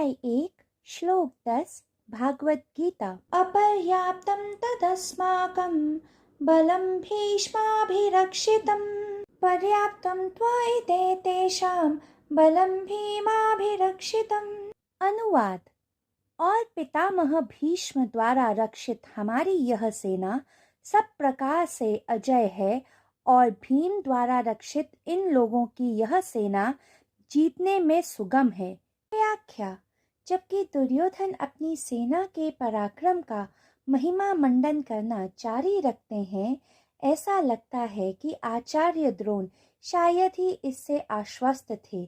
अध्याय 1 श्लोक 10 भागवत गीता। अपर्याप्तं तदस्माकं बलं भीष्माभिरक्षितं पर्याप्तं त्वयि तेषां बलं भीमाभिरक्षितम्। अनुवाद। और पितामह भीष्म द्वारा रक्षित हमारी यह सेना सब प्रकार से अजय है और भीम द्वारा रक्षित इन लोगों की यह सेना जीतने में सुगम है। व्याख्या। जबकि दुर्योधन अपनी सेना के पराक्रम का महिमा मंडन करना जारी रखते हैं, ऐसा लगता है कि आचार्य द्रोण शायद ही इससे आश्वस्त थे,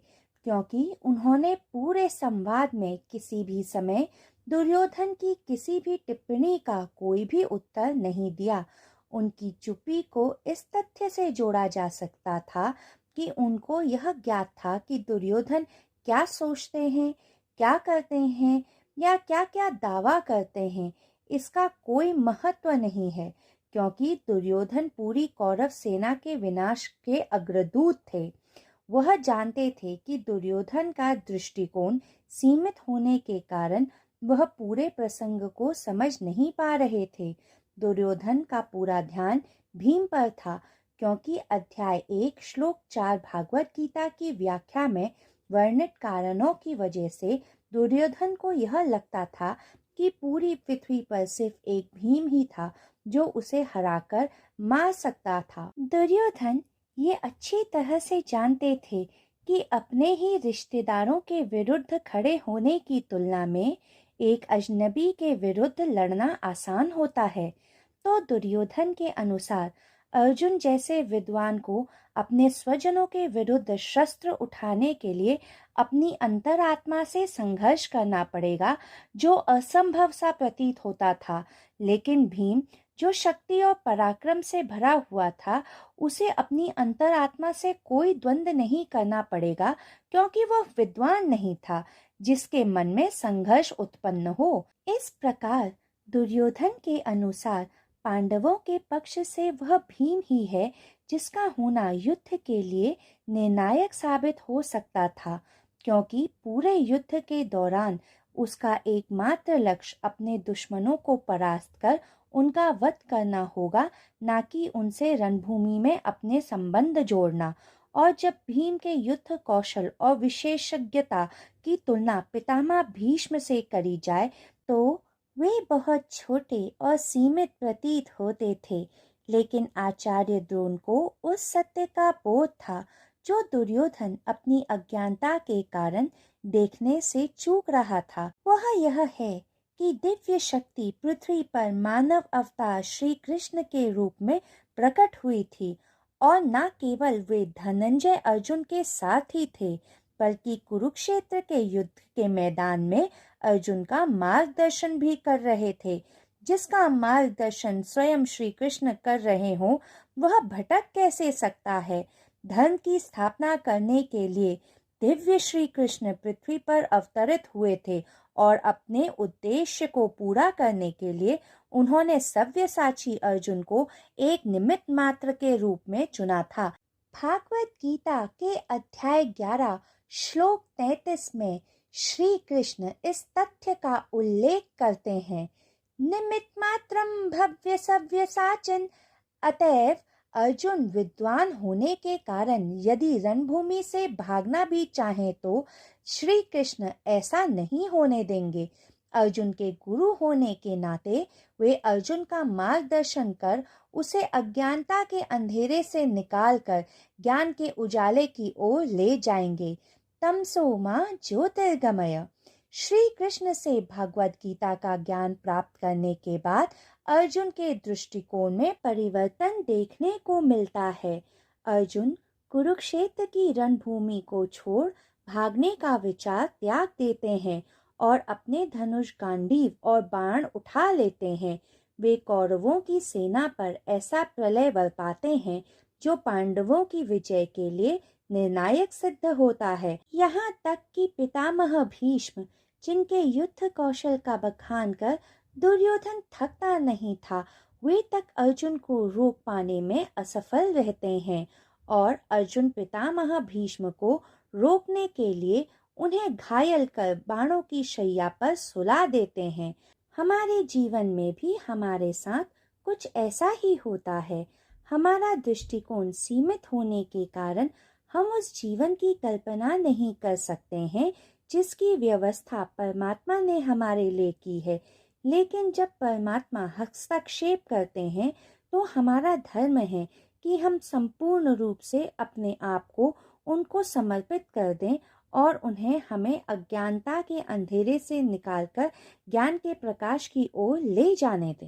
क्योंकि उन्होंने पूरे संवाद में किसी भी समय दुर्योधन की किसी भी टिप्पणी का कोई भी उत्तर नहीं दिया। उनकी चुप्पी को इस तथ्य से जोड़ा जा सकता था कि उनको यह ज्ञात था कि दुर्योधन क्या सोचते हैं, क्या करते हैं या क्या क्या दावा करते हैं, इसका कोई महत्व नहीं है, क्योंकि दुर्योधन पूरी कौरव सेना के विनाश के अग्रदूत थे। वह जानते थे कि दुर्योधन का दृष्टिकोण सीमित होने के कारण वह पूरे प्रसंग को समझ नहीं पा रहे थे। दुर्योधन का पूरा ध्यान भीम पर था, क्योंकि अध्याय 1 श्लोक 4 भागवत गीता की व्याख्या में वर्णित कारणों की वजह से दुर्योधन को यह लगता था कि पूरी पृथ्वी पर सिर्फ एक भीम ही था जो उसे हराकर मार सकता था। दुर्योधन ये अच्छी तरह से जानते थे कि अपने ही रिश्तेदारों के विरुद्ध खड़े होने की तुलना में एक अजनबी के विरुद्ध लड़ना आसान होता है। तो दुर्योधन के अनुसार अर्जुन जैसे विद्वान को अपने स्वजनों के विरुद्ध शस्त्र उठाने के लिए अपनी अंतरात्मा से संघर्ष करना पड़ेगा, जो असंभव सा प्रतीत होता था। लेकिन भीम, जो शक्ति और पराक्रम से भरा हुआ था, उसे अपनी अंतरात्मा से कोई द्वंद्व नहीं करना पड़ेगा, क्योंकि वह विद्वान नहीं था जिसके मन में संघर्ष उत्पन्न हो। इस प्रकार दुर्योधन के अनुसार पांडवों के पक्ष से वह भीम ही है जिसका होना युद्ध के लिए निर्णायक साबित हो सकता था, क्योंकि पूरे युद्ध के दौरान उसका एकमात्र लक्ष्य अपने दुश्मनों को परास्त कर उनका वध करना होगा, न कि उनसे रणभूमि में अपने संबंध जोड़ना। और जब भीम के युद्ध कौशल और विशेषज्ञता की तुलना पितामह भीष्म से करी जाए तो वे बहुत छोटे और सीमित प्रतीत होते थे। लेकिन आचार्य द्रोण को उस सत्य का बोध था जो दुर्योधन अपनी अज्ञानता के कारण देखने से चूक रहा था। वह यह है कि दिव्य शक्ति पृथ्वी पर मानव अवतार श्री कृष्ण के रूप में प्रकट हुई थी, और न केवल वे धनंजय अर्जुन के साथ ही थे, बल्कि कुरुक्षेत्र के युद्ध के मैदान में अर्जुन का मार्गदर्शन भी कर रहे थे। जिसका मार्गदर्शन स्वयं श्री कृष्ण कर रहे हों, वह भटक कैसे सकता है। धर्म की स्थापना करने के लिए दिव्य श्री कृष्ण पृथ्वी पर अवतरित हुए थे, और अपने उद्देश्य को पूरा करने के लिए उन्होंने सव्यसाची अर्जुन को एक निमित्त मात्र के रूप में चुना था। भागवत गीता के अध्याय 11 श्लोक 33 में श्री कृष्ण इस तथ्य का उल्लेख करते हैं, निमित्त मात्रम भव्य सव्यसाचिन। अतएव अर्जुन विद्वान होने के कारण यदि रणभूमि से भागना भी चाहें तो श्री कृष्ण ऐसा नहीं होने देंगे। अर्जुन के गुरु होने के नाते वे अर्जुन का मार्गदर्शन कर उसे अज्ञानता के अंधेरे से निकालकर ज्ञान के उजाले की ओर ले जाएंगे। तमसो मा ज्योतिर्गमय। श्री कृष्ण से भगवद गीता का ज्ञान प्राप्त करने के बाद अर्जुन के दृष्टिकोण में परिवर्तन देखने को मिलता है। अर्जुन कुरुक्षेत्र की रणभूमि को छोड़ भागने का विचार त्याग देते हैं और अपने धनुष, गांडीव और बाण उठा लेते हैं। वे कौरवों की सेना पर ऐसा प्रलय बरपाते हैं जो पांडवों की विजय के लिए निर्णायक सिद्ध होता है। यहाँ तक कि पितामह भीष्म, जिनके युद्ध कौशल का बखान कर दुर्योधन थकता नहीं था, वे तक अर्जुन को रोक पाने में असफल रहते हैं, और अर्जुन पितामह भीष्म को रोकने के लिए उन्हें घायल कर बाणों की शैया पर सुला देते हैं। हमारे जीवन में भी हमारे साथ कुछ ऐसा ही होता है। हमारा दृष्टिकोण सीमित होने के कारण हम उस जीवन की कल्पना नहीं कर सकते हैं जिसकी व्यवस्था परमात्मा ने हमारे लिए की है। लेकिन जब परमात्मा हस्तक्षेप करते हैं तो हमारा धर्म है कि हम संपूर्ण रूप से अपने आप को उनको समर्पित कर दें और उन्हें हमें अज्ञानता के अंधेरे से निकालकर ज्ञान के प्रकाश की ओर ले जाने दें।